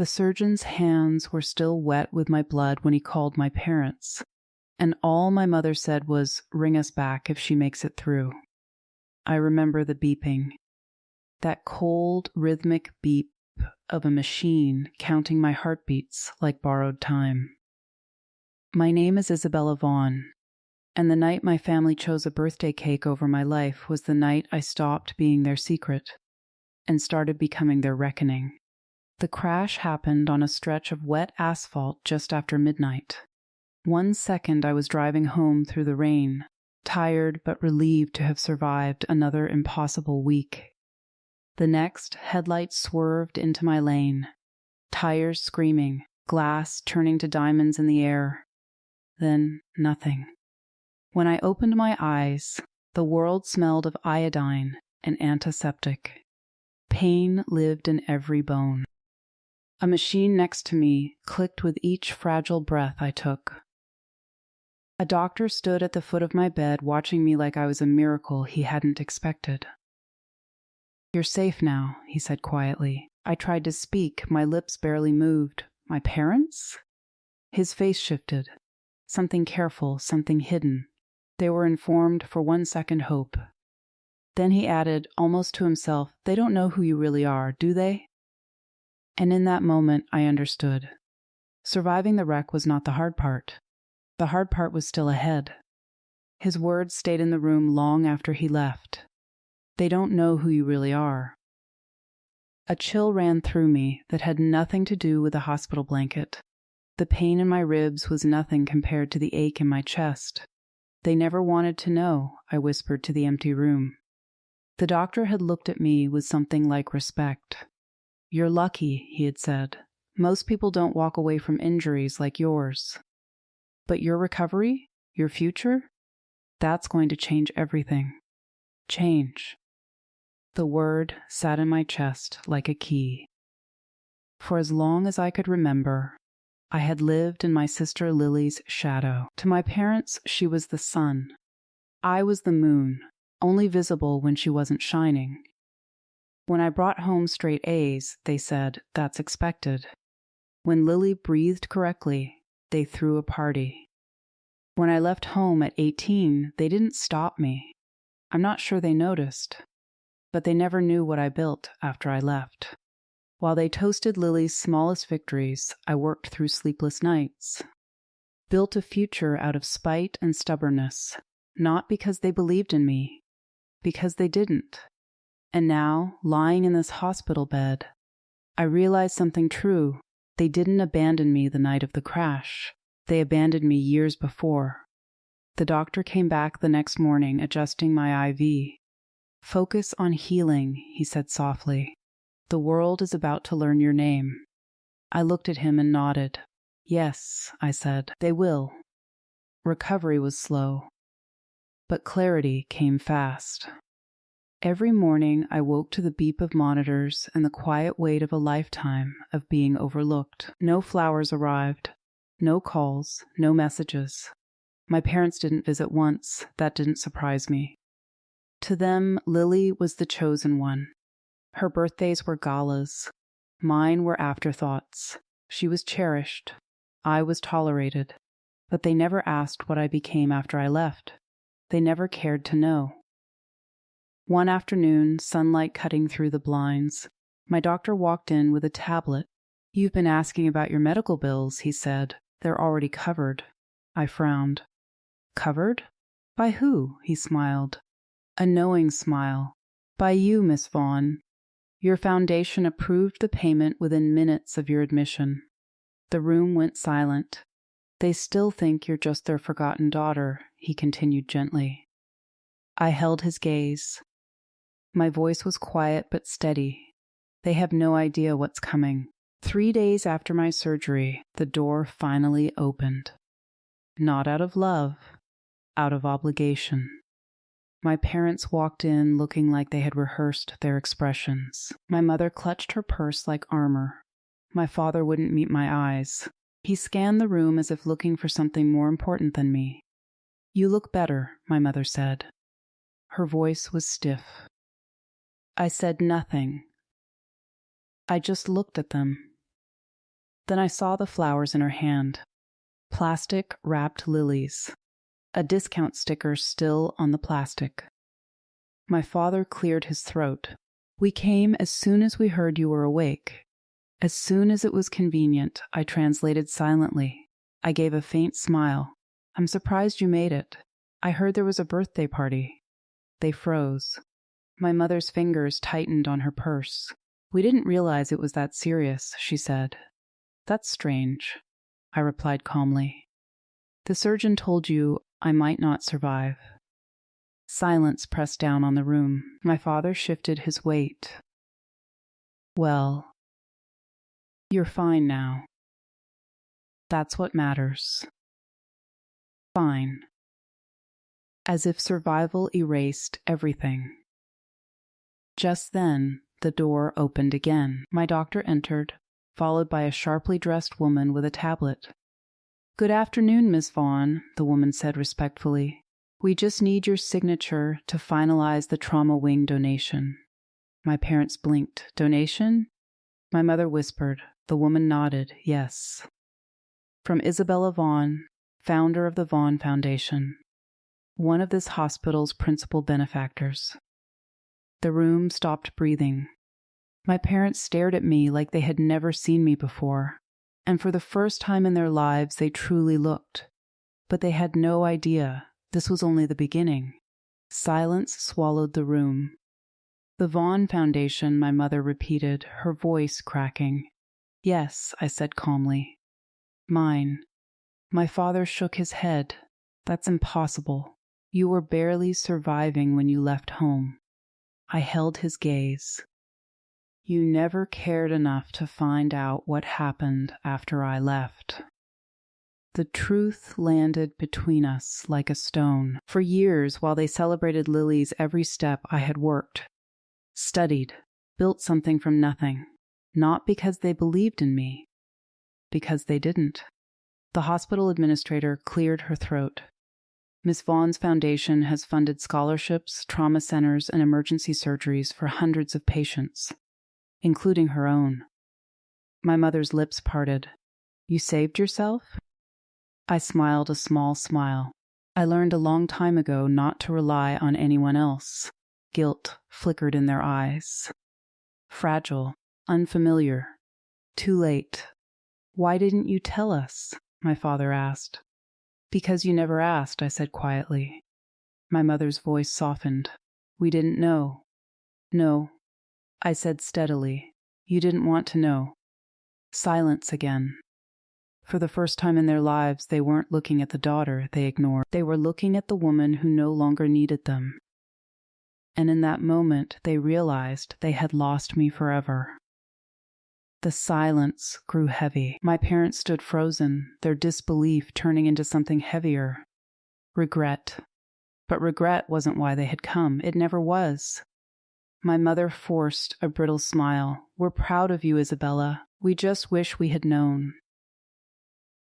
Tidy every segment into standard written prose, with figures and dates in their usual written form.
The surgeon's hands were still wet with my blood when he called my parents, and all my mother said was, "Ring us back if she makes it through." I remember the beeping, that cold, rhythmic beep of a machine counting my heartbeats like borrowed time. My name is Isabella Vaughn, and the night my family chose a birthday cake over my life was the night I stopped being their secret and started becoming their reckoning. The crash happened on a stretch of wet asphalt just after midnight. 1 second I was driving home through the rain, tired but relieved to have survived another impossible week. The next, headlights swerved into my lane, tires screaming, glass turning to diamonds in the air. Then nothing. When I opened my eyes, the world smelled of iodine and antiseptic. Pain lived in every bone. A machine next to me clicked with each fragile breath I took. A doctor stood at the foot of my bed watching me like I was a miracle he hadn't expected. "You're safe now," he said quietly. I tried to speak, my lips barely moved. "My parents?" His face shifted. Something careful, something hidden. They were informed for 1 second hope. Then he added, almost to himself, "They don't know who you really are, do they?" And in that moment, I understood. Surviving the wreck was not the hard part. The hard part was still ahead. His words stayed in the room long after he left. They don't know who you really are. A chill ran through me that had nothing to do with the hospital blanket. The pain in my ribs was nothing compared to the ache in my chest. "They never wanted to know," I whispered to the empty room. The doctor had looked at me with something like respect. "You're lucky," he had said. "Most people don't walk away from injuries like yours. But your recovery, your future, that's going to change everything. Change." The word sat in my chest like a key. For as long as I could remember, I had lived in my sister Lily's shadow. To my parents, she was the sun. I was the moon, only visible when she wasn't shining. When I brought home straight A's, they said, "That's expected." When Lily breathed correctly, they threw a party. When I left home at 18, they didn't stop me. I'm not sure they noticed, but they never knew what I built after I left. While they toasted Lily's smallest victories, I worked through sleepless nights. Built a future out of spite and stubbornness, not because they believed in me, because they didn't. And now, lying in this hospital bed, I realized something true. They didn't abandon me the night of the crash. They abandoned me years before. The doctor came back the next morning, adjusting my IV. "Focus on healing," he said softly. "The world is about to learn your name." I looked at him and nodded. "Yes," I said, "they will." Recovery was slow, but clarity came fast. Every morning I woke to the beep of monitors and the quiet weight of a lifetime of being overlooked. No flowers arrived, no calls, no messages. My parents didn't visit once. That didn't surprise me. To them, Lily was the chosen one. Her birthdays were galas. Mine were afterthoughts. She was cherished. I was tolerated. But they never asked what I became after I left. They never cared to know. One afternoon, sunlight cutting through the blinds, my doctor walked in with a tablet. "You've been asking about your medical bills," he said. "They're already covered." I frowned. "Covered? By who?" he smiled. A knowing smile. "By you, Miss Vaughn. Your foundation approved the payment within minutes of your admission." The room went silent. "They still think you're just their forgotten daughter," he continued gently. I held his gaze. My voice was quiet but steady. "They have no idea what's coming." 3 days after my surgery, the door finally opened. Not out of love, out of obligation. My parents walked in looking like they had rehearsed their expressions. My mother clutched her purse like armor. My father wouldn't meet my eyes. He scanned the room as if looking for something more important than me. "You look better," my mother said. Her voice was stiff. I said nothing. I just looked at them. Then I saw the flowers in her hand. Plastic wrapped lilies. A discount sticker still on the plastic. My father cleared his throat. We came as soon as we heard you were awake. As soon as it was convenient, I translated silently. I gave a faint smile. I'm surprised you made it. I heard there was a birthday party. They froze. My mother's fingers tightened on her purse. We didn't realize it was that serious, she said. That's strange, I replied calmly. The surgeon told you I might not survive. Silence pressed down on the room. My father shifted his weight. Well, you're fine now. That's what matters. Fine. As if survival erased everything. Just then, the door opened again. My doctor entered, followed by a sharply dressed woman with a tablet. Good afternoon, Miss Vaughn, the woman said respectfully. We just need your signature to finalize the trauma wing donation. My parents blinked. Donation? My mother whispered. The woman nodded. Yes. From Isabella Vaughn, founder of the Vaughn Foundation, one of this hospital's principal benefactors. The room stopped breathing. My parents stared at me like they had never seen me before, and for the first time in their lives they truly looked. But they had no idea this was only the beginning. Silence swallowed the room. The Vaughn Foundation, my mother repeated, her voice cracking. Yes, I said calmly. Mine. My father shook his head. That's impossible. You were barely surviving when you left home. I held his gaze. You never cared enough to find out what happened after I left. The truth landed between us like a stone. For years, while they celebrated Lily's every step, I had worked, studied, built something from nothing. Not because they believed in me, because they didn't. The hospital administrator cleared her throat. Miss Vaughn's foundation has funded scholarships, trauma centers, and emergency surgeries for hundreds of patients, including her own. My mother's lips parted. You saved yourself? I smiled a small smile. I learned a long time ago not to rely on anyone else. Guilt flickered in their eyes. Fragile, unfamiliar. Too late. Why didn't you tell us? My father asked. Because you never asked, I said quietly. My mother's voice softened. We didn't know. No, I said steadily. You didn't want to know. Silence again. For the first time in their lives, they weren't looking at the daughter they ignored. They were looking at the woman who no longer needed them. And in that moment, they realized they had lost me forever. The silence grew heavy. My parents stood frozen, their disbelief turning into something heavier. Regret. But regret wasn't why they had come. It never was. My mother forced a brittle smile. We're proud of you, Isabella. We just wish we had known.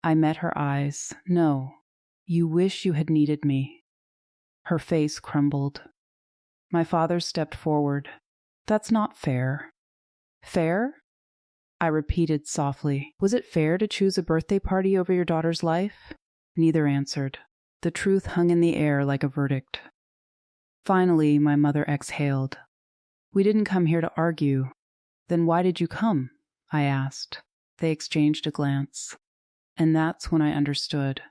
I met her eyes. No, you wish you had needed me. Her face crumbled. My father stepped forward. That's not fair. Fair? I repeated softly. Was it fair to choose a birthday party over your daughter's life? Neither answered. The truth hung in the air like a verdict. Finally, my mother exhaled. We didn't come here to argue. Then why did you come? I asked. They exchanged a glance. And that's when I understood.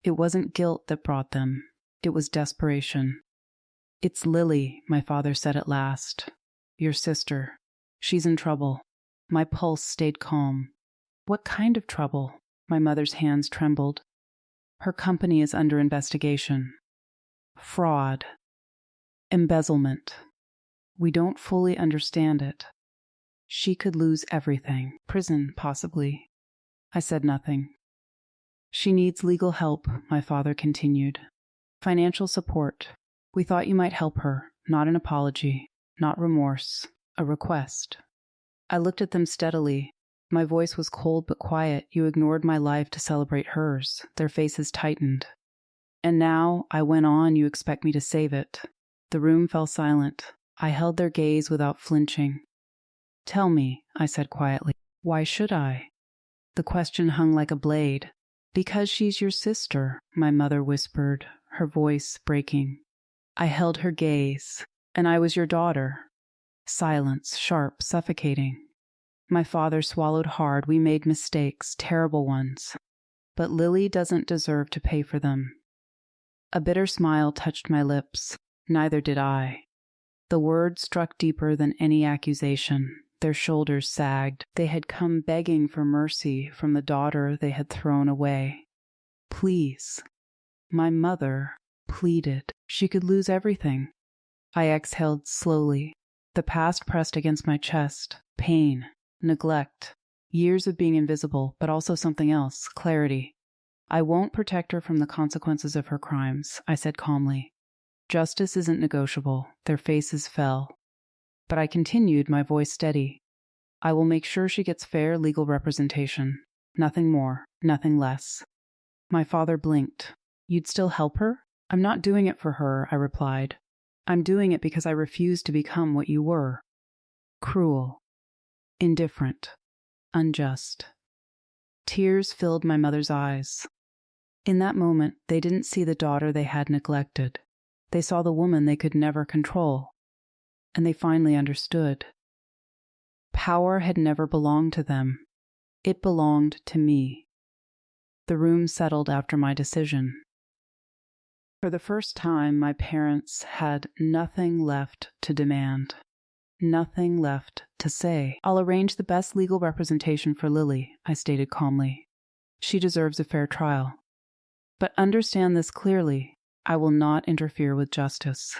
It wasn't guilt that brought them. It was desperation. It's Lily, my father said at last. Your sister. She's in trouble. My pulse stayed calm. What kind of trouble? My mother's hands trembled. Her company is under investigation. Fraud. Embezzlement. We don't fully understand it. She could lose everything. Prison, possibly. I said nothing. She needs legal help, my father continued. Financial support. We thought you might help her. Not an apology. Not remorse. A request. I looked at them steadily. My voice was cold but quiet. You ignored my life to celebrate hers. Their faces tightened. And now, I went on, you expect me to save it. The room fell silent. I held their gaze without flinching. Tell me, I said quietly. Why should I? The question hung like a blade. Because she's your sister, my mother whispered, her voice breaking. I held her gaze. And I was your daughter. Silence, sharp, suffocating. My father swallowed hard. We made mistakes, terrible ones. But Lily doesn't deserve to pay for them. A bitter smile touched my lips. Neither did I. The words struck deeper than any accusation. Their shoulders sagged. They had come begging for mercy from the daughter they had thrown away. Please. My mother pleaded. She could lose everything. I exhaled slowly. The past pressed against my chest. Pain. Neglect. Years of being invisible, but also something else. Clarity. I won't protect her from the consequences of her crimes, I said calmly. Justice isn't negotiable. Their faces fell. But I continued, my voice steady. I will make sure she gets fair legal representation. Nothing more, nothing less. My father blinked. You'd still help her? I'm not doing it for her, I replied. I'm doing it because I refuse to become what you were. Cruel. Indifferent. Unjust. Tears filled my mother's eyes. In that moment, they didn't see the daughter they had neglected. They saw the woman they could never control. And they finally understood. Power had never belonged to them. It belonged to me. The room settled after my decision. For the first time, my parents had nothing left to demand. Nothing left to say. I'll arrange the best legal representation for Lily, I stated calmly. She deserves a fair trial. But understand this clearly. I will not interfere with justice.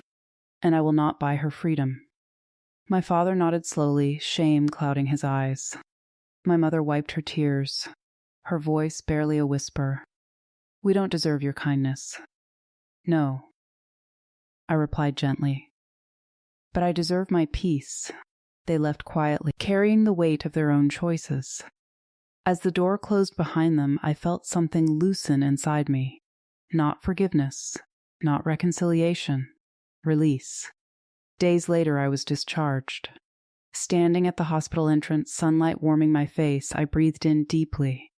And I will not buy her freedom. My father nodded slowly, shame clouding his eyes. My mother wiped her tears, her voice barely a whisper. We don't deserve your kindness. No, I replied gently. But I deserve my peace. They left quietly, carrying the weight of their own choices. As the door closed behind them, I felt something loosen inside me. Not forgiveness, not reconciliation, release. Days later, I was discharged. Standing at the hospital entrance, sunlight warming my face, I breathed in deeply.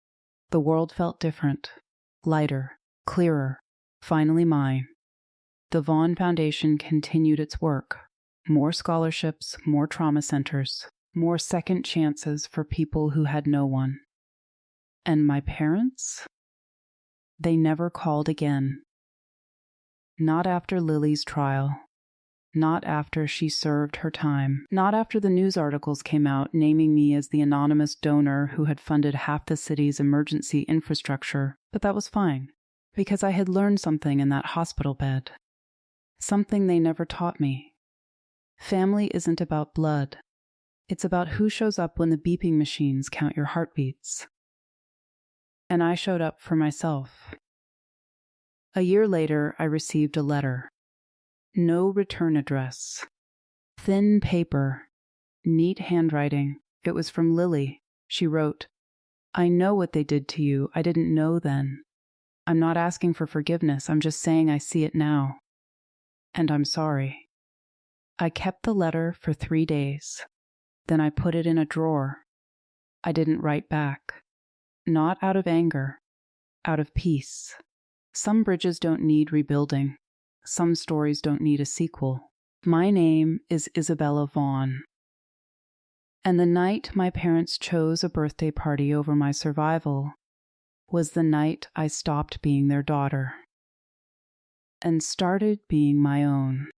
The world felt different, lighter, clearer, finally mine. The Vaughn Foundation continued its work. More scholarships, more trauma centers, more second chances for people who had no one. And my parents? They never called again. Not after Lily's trial. Not after she served her time. Not after the news articles came out naming me as the anonymous donor who had funded half the city's emergency infrastructure. But that was fine, because I had learned something in that hospital bed. Something they never taught me. Family isn't about blood. It's about who shows up when the beeping machines count your heartbeats. And I showed up for myself. A year later, I received a letter. No return address. Thin paper. Neat handwriting. It was from Lily. She wrote, I know what they did to you. I didn't know then. I'm not asking for forgiveness. I'm just saying I see it now. And I'm sorry. I kept the letter for 3 days. Then I put it in a drawer. I didn't write back. Not out of anger. Out of peace. Some bridges don't need rebuilding. Some stories don't need a sequel. My name is Isabella Vaughn. And the night my parents chose a birthday party over my survival was the night I stopped being their daughter and started being my own.